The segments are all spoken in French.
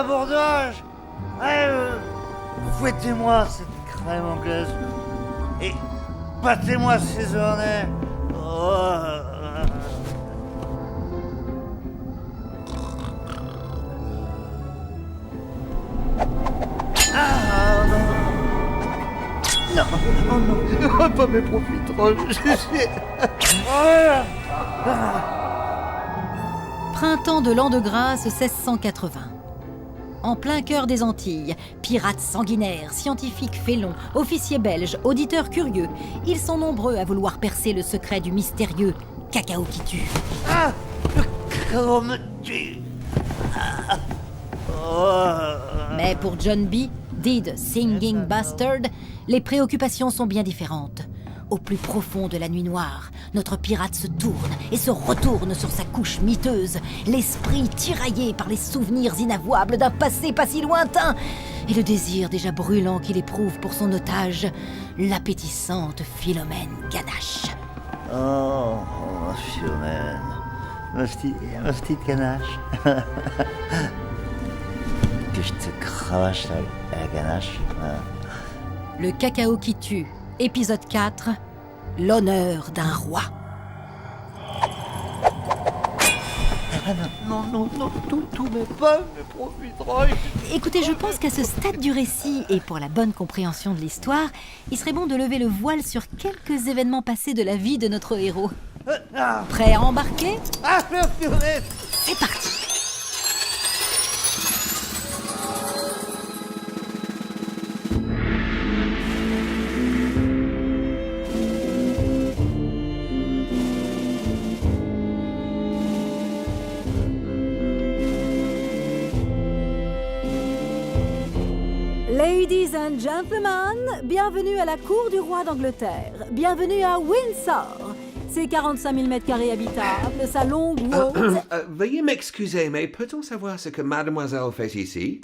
l'abordage. Fouettez-moi cette crème anglaise et battez-moi ces ornets. Non, oh non, pas mes profiteroles. Printemps de l'an de grâce 1680. En plein cœur des Antilles, pirates sanguinaires, scientifiques félons, officiers belges, auditeurs curieux, ils sont nombreux à vouloir percer le secret du mystérieux cacao qui tue. Ah, le cacao me tue. Mais pour John B., dit The Singing Bastard, les préoccupations sont bien différentes. Au plus profond de la nuit noire, notre pirate se tourne et se retourne sur sa couche miteuse, l'esprit tiraillé par les souvenirs inavouables d'un passé pas si lointain, et le désir déjà brûlant qu'il éprouve pour son otage, l'appétissante Philomène Ganache. Oh, Philomène, ma petite ganache. Que je te cravache la ganache. Le cacao qui tue, épisode 4, l'honneur d'un roi. Non, tout mes pommes, mes profiteroles. Écoutez, je pense qu'à ce stade du récit, et pour la bonne compréhension de l'histoire, il serait bon de lever le voile sur quelques événements passés de la vie de notre héros. Prêt à embarquer ? Ah, Philomène. C'est parti. Ladies and gentlemen, bienvenue à la cour du roi d'Angleterre. Bienvenue à Windsor. Ses 45 000 mètres carrés habitables, sa longue route... Veuillez m'excuser, mais peut-on savoir ce que mademoiselle fait ici?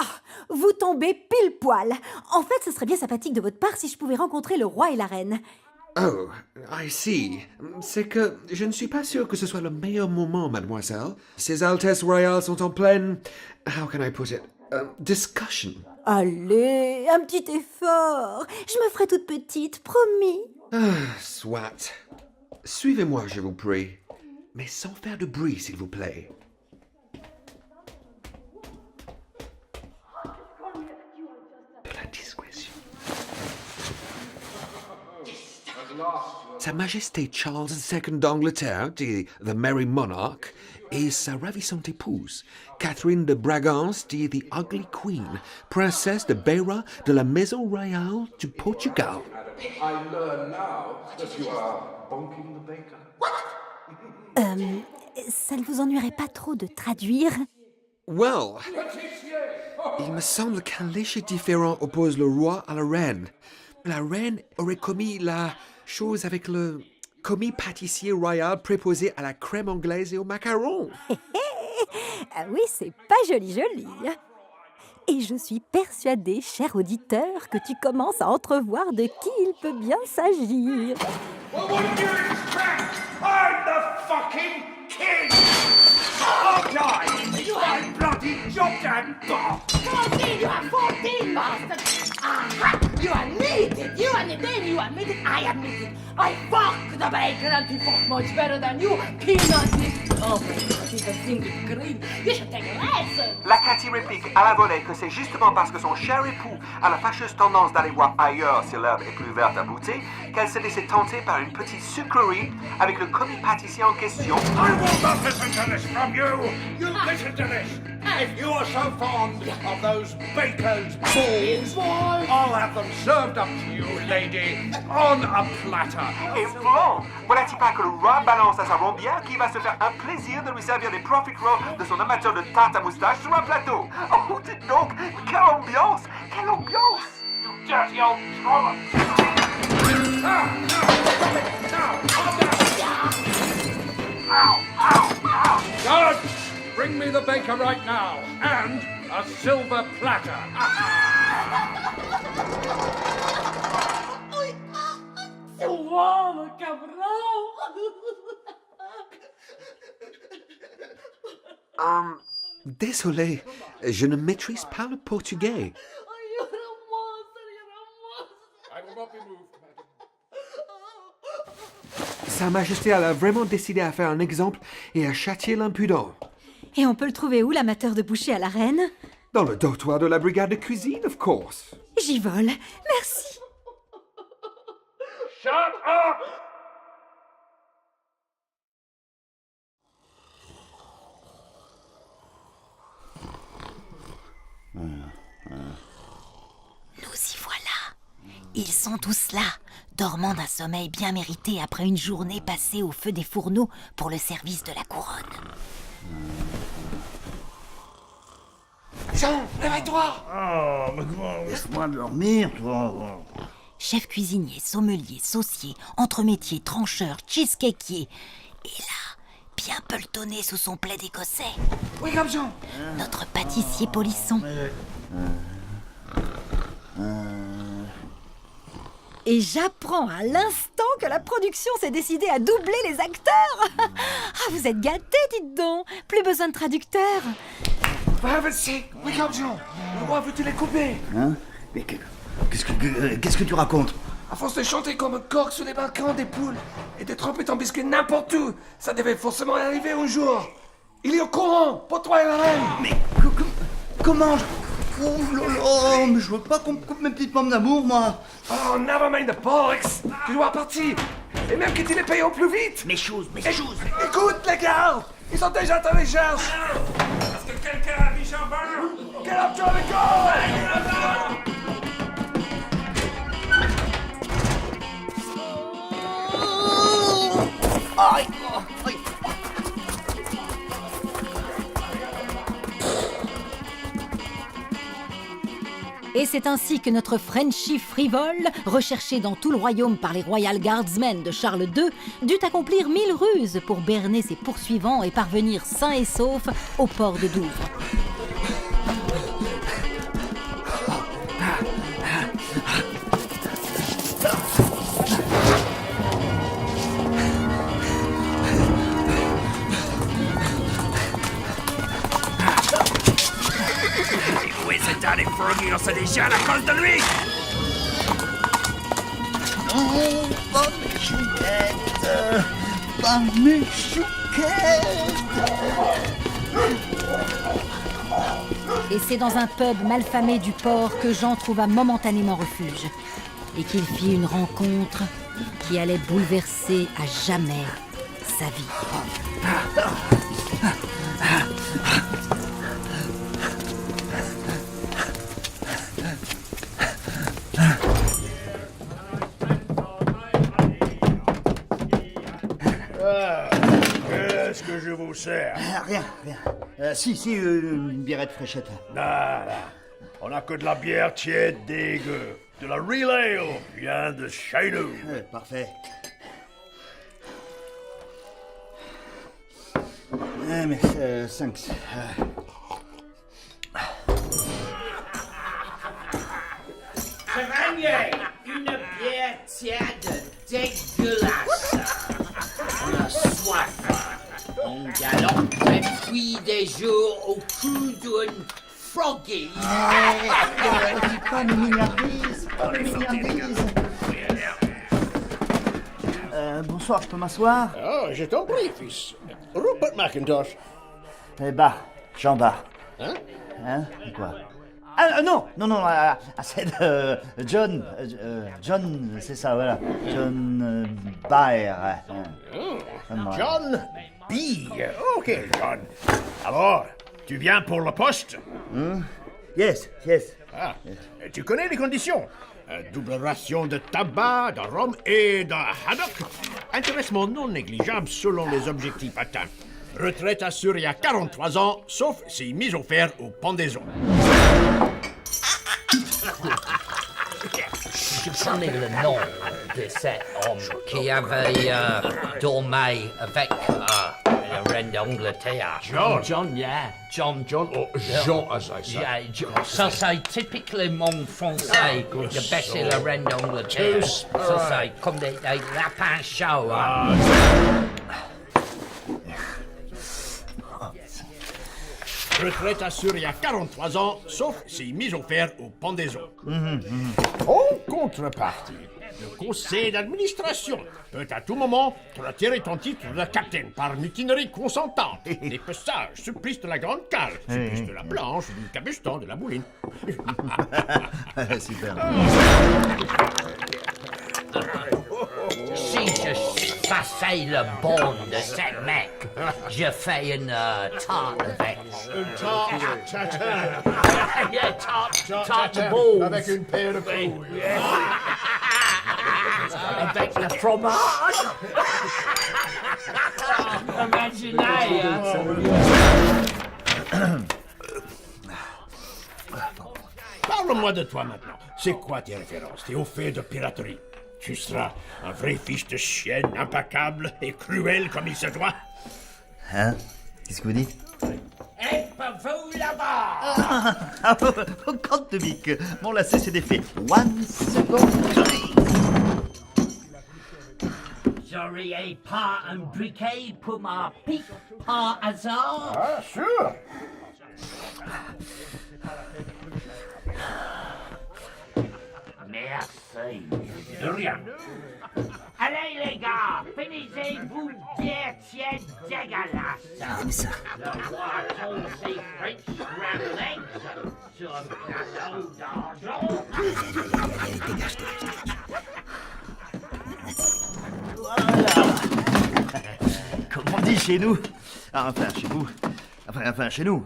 Vous tombez pile poil. En fait, ce serait bien sympathique de votre part si je pouvais rencontrer le roi et la reine. Oh, I see. C'est que je ne suis pas sûr que ce soit le meilleur moment, mademoiselle. Ses Altesses royales sont en pleine... How can I put it? Discussion. Allez, un petit effort. Je me ferai toute petite, promis. Soit. Suivez-moi, je vous prie. Mais sans faire de bruit, s'il vous plaît. De la discrétion. Sa Majesté Charles II d'Angleterre, dit The Merry Monarch, et sa ravissante épouse, Catherine de Bragance, dit The Ugly Queen, princesse de Beira de la Maison Royale du Portugal. I learn now that you are bonking the baker. Ça ne vous ennuierait pas trop de traduire? Well, il me semble qu'un léger différent oppose le roi à la reine. La reine aurait commis la chose avec le commis pâtissier royal préposé à la crème anglaise et aux macarons. Ah oui, c'est pas joli. Et je suis persuadée, cher auditeur, que tu commences à entrevoir de qui il peut bien s'agir. Well, what do you expect? I'm the fucking king! I'll die! You are bloody goddamn dog! 14, you are 14, bastard! Aha! You admit it! You admit it! You admit it! I admit it! I fuck the bacon and he fuck much better than you! Peanut this! Oh my god, he's a single green! You should take a lesson! La Cathy réplique à la volée que c'est justement parce que son cher époux a la fâcheuse tendance d'aller voir ailleurs si l'herbe est plus verte à bouter qu'elle s'est laissée tenter par une petite sucrerie avec le commis pâtissier en question. I will not listen to this from you! You listen to this! If you are so fond of those baker's balls, I'll have them served up to you, lady, on a platter. Et Florent, voilà-t-il pas que le roi balance à sa rombière qui va se faire un plaisir de lui servir des profit rolls de son amateur de tarte à moustache sur un plateau. Oh, dites donc, quelle ambiance! Quelle ambiance! You dirty old trollop! Guard! Bring me the baker right now, and a silver platter. C'est moi, mon cabrón! Désolé, Je ne maîtrise pas le portugais. Oh, you're a monster, you're a monster. I will not be moved, madam. Sa Majesté elle a vraiment décidé à faire un exemple et à châtier l'impudent. Et on peut le trouver où, l'amateur de boucher à la reine? Dans le dortoir de la brigade de cuisine, of course. J'y vole. Merci. Shut up! Nous y voilà. Ils sont tous là, dormant d'un sommeil bien mérité après une journée passée au feu des fourneaux pour le service de la couronne. Jean, réveille-toi! Oh, mais comment? Laisse-moi dormir, toi. Chef cuisinier, sommelier, saucier, entremétier, trancheur, cheesecakier. Et là, bien pelletonné sous son plaid écossais, Wake up, Jean! notre pâtissier polisson. Et j'apprends à l'instant que la production s'est décidée à doubler les acteurs. Ah, vous êtes gâtés, dites donc. Plus besoin de traducteur. For heaven's sake, wake up, Jean! Le roi veut te les couper! Hein? Mais qu'est-ce que tu racontes? À force de chanter comme un coq sur les balcons des poules et de tremper ton biscuit n'importe où, ça devait forcément arriver un jour. Il est au courant, pour toi et la reine. Mais comment Oh là là, mais je veux pas qu'on me coupe mes petites pommes d'amour, moi. Oh, never mind the bollocks. Tu dois partir. Et même que tu les payes au plus vite. Mes choses. Écoute, les gars, ils sont déjà à ta recherche. Est-ce que quelqu'un a vu Jean-Bert? Get up, Johnny, go! Et c'est ainsi que notre Frenchie frivole, recherché dans tout le royaume par les Royal Guardsmen de Charles II, dut accomplir 1000 ruses pour berner ses poursuivants et parvenir sain et sauf au port de Douvres. Oui, c'est Daddy Froggy, on sait déjà à cause de lui! Non, pas mes chouquettes. Pas mes chouquettes. Et c'est dans un pub malfamé du port que Jean trouva momentanément refuge et qu'il fit une rencontre qui allait bouleverser à jamais sa vie. Qu'est-ce que je vous sers? Rien. Si, une biérette fraîchette. Là. On a que de la bière tiède dégueu. De la real ale, vient de chez nous. Parfait. Mais 5. Chevalier, une bière tiède dégueulasse. On a soif. On galope depuis des jours au cou d'une froggy. Dis pas les milliardises. Bonsoir, je peux m'asseoir? Oh, je t'en prie, fils. Rupert McIntosh. Eh bah, Jean Bart. Hein? Hein? Quoi? Non, c'est John, c'est ça, voilà. John Baer. John B. Ok, John. Alors, tu viens pour le poste? Yes. Ah, tu connais les conditions? Double ration de tabac, de rhum et de haddock. Intéressement non négligeable selon les objectifs atteints. Retraite assurée à 43 ans, sauf si mise au fer ou pendaison. Je connais le nom de cet homme qui avait dormi avec la reine d'Angleterre. John. John, yeah. John. Oh, Jean, as I say. Yeah, ça c'est typiquement français de baisser la reine d'Angleterre. Ça c'est comme des lapins chauds. Retraite assurée à 43 ans, sauf si mise au fer au pendaison. En contrepartie, le conseil d'administration peut à tout moment te retirer ton titre de capitaine par mutinerie consentante. Des peçages, supplice de la grande cale, supplice de la planche, du cabestan, de la bouline. Super. Si je passais le bon de ce mec, je fais une tarte avec. Une tarte, Tarte de boule. avec une paire de couilles. Avec le fromage. Imaginez, Parle-moi de toi maintenant. C'est quoi tes références? T'es au fait de piraterie. Tu seras un vrai fils de chienne, implacable et cruel comme il se doit. Hein? Qu'est-ce que vous dites? Et pas vous là-bas. Quand de bique, mon lacet s'est défait. One second. J'aurais pas un briquet pour ma pipe par hasard. Ah, sûr. Merci. De rien. Allez les gars, finissez-vous bière tiède dégueulasse. Le poisson c'est French scrambled eggs sur un plateau d'argent. Comme on dit chez nous. Ah, enfin, chez vous. Enfin, chez nous.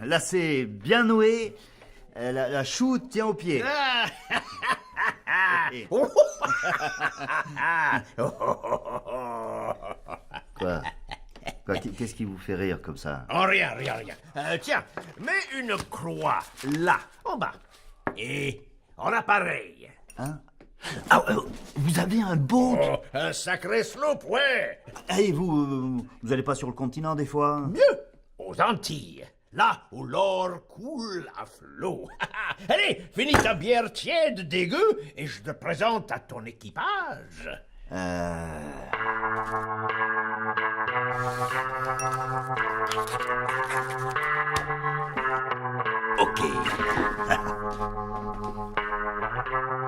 Lacet bien noué. La choue tient au pied. Quoi? Qu'est-ce qui vous fait rire comme ça? Oh, rien. Tiens, mets une croix là, en bas. Et en appareil. Hein? Ah, vous avez un boat? Oh, un sacré slope, ouais. Et vous allez pas sur le continent des fois? Mieux, aux Antilles. Là où l'or coule à flot. Allez, finis ta bière tiède dégueu et je te présente à ton équipage. Ok.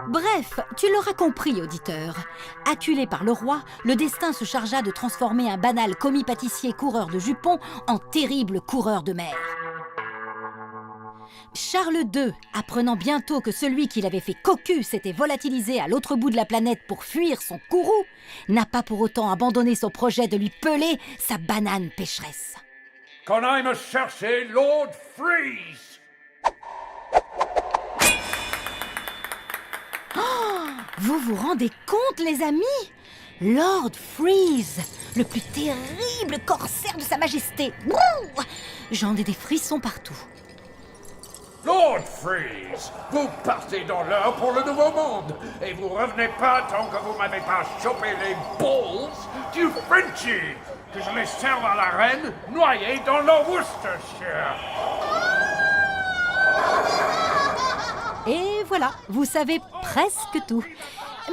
Bref, tu l'auras compris, auditeur. Acculé par le roi, le destin se chargea de transformer un banal commis-pâtissier coureur de jupons en terrible coureur de mer. Charles II, apprenant bientôt que celui qui l'avait fait cocu s'était volatilisé à l'autre bout de la planète pour fuir son courroux, n'a pas pour autant abandonné son projet de lui peler sa banane pécheresse. Qu'on aille me chercher Lord Freeze. Vous vous rendez compte, les amis? Lord Freeze, le plus terrible corsaire de sa majesté. Brrr, j'en ai des frissons partout. Lord Freeze, vous partez dans l'heure pour le Nouveau Monde et vous revenez pas tant que vous m'avez pas chopé les balls du Frenchie, que je les serve à la reine noyée dans le Worcestershire. Et voilà, vous savez presque tout.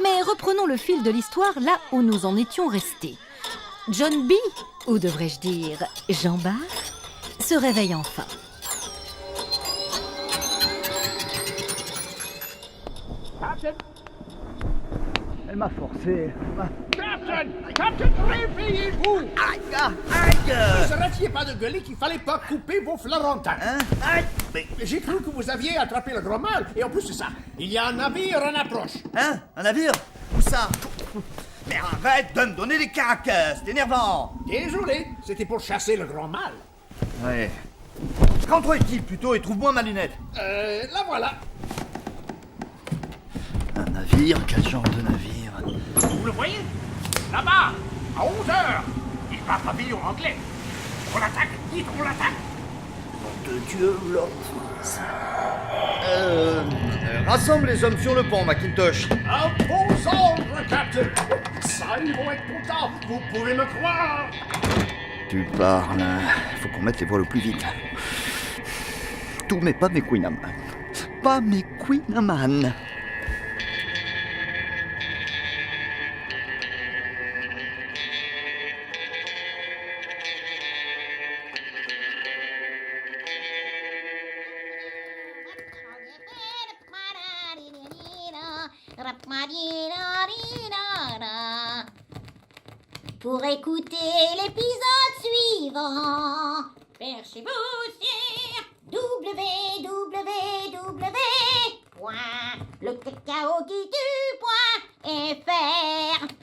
Mais reprenons le fil de l'histoire là où nous en étions restés. John B, ou devrais-je dire Jean Bart, se réveille enfin. Elle m'a forcé. Captain, réveillez-vous! Ne serait-il pas de gueuler qu'il fallait pas couper vos Florentins? Hein? Mais, J'ai cru que vous aviez attrapé le gros mal, et en plus de ça, il y a un navire en approche. hein? Un navire? Où ça? Mais arrête de me donner des caractères, c'est énervant. Désolé, c'était pour chasser le grand mal. Ouais. Rentre-t-il plutôt et trouve-moi ma lunette. La voilà. Un navire? Quel genre de navire? Vous le voyez? Là-bas, à 11 heures. Il va pavillon anglais. On l'attaque, dites, on l'attaque. De Dieu, Lord. Rassemble les hommes sur le pont, Macintosh. Un beau ordre, Captain. Ça, ils vont être contents. Vous pouvez me croire. Tu parles. Faut qu'on mette les voiles au plus vite. Tout, mais pas mes Queen Amman. Pas mes Queen Amman. pour écouter l'épisode suivant. Perchez-vous sur www.lecacaoquitu.fr.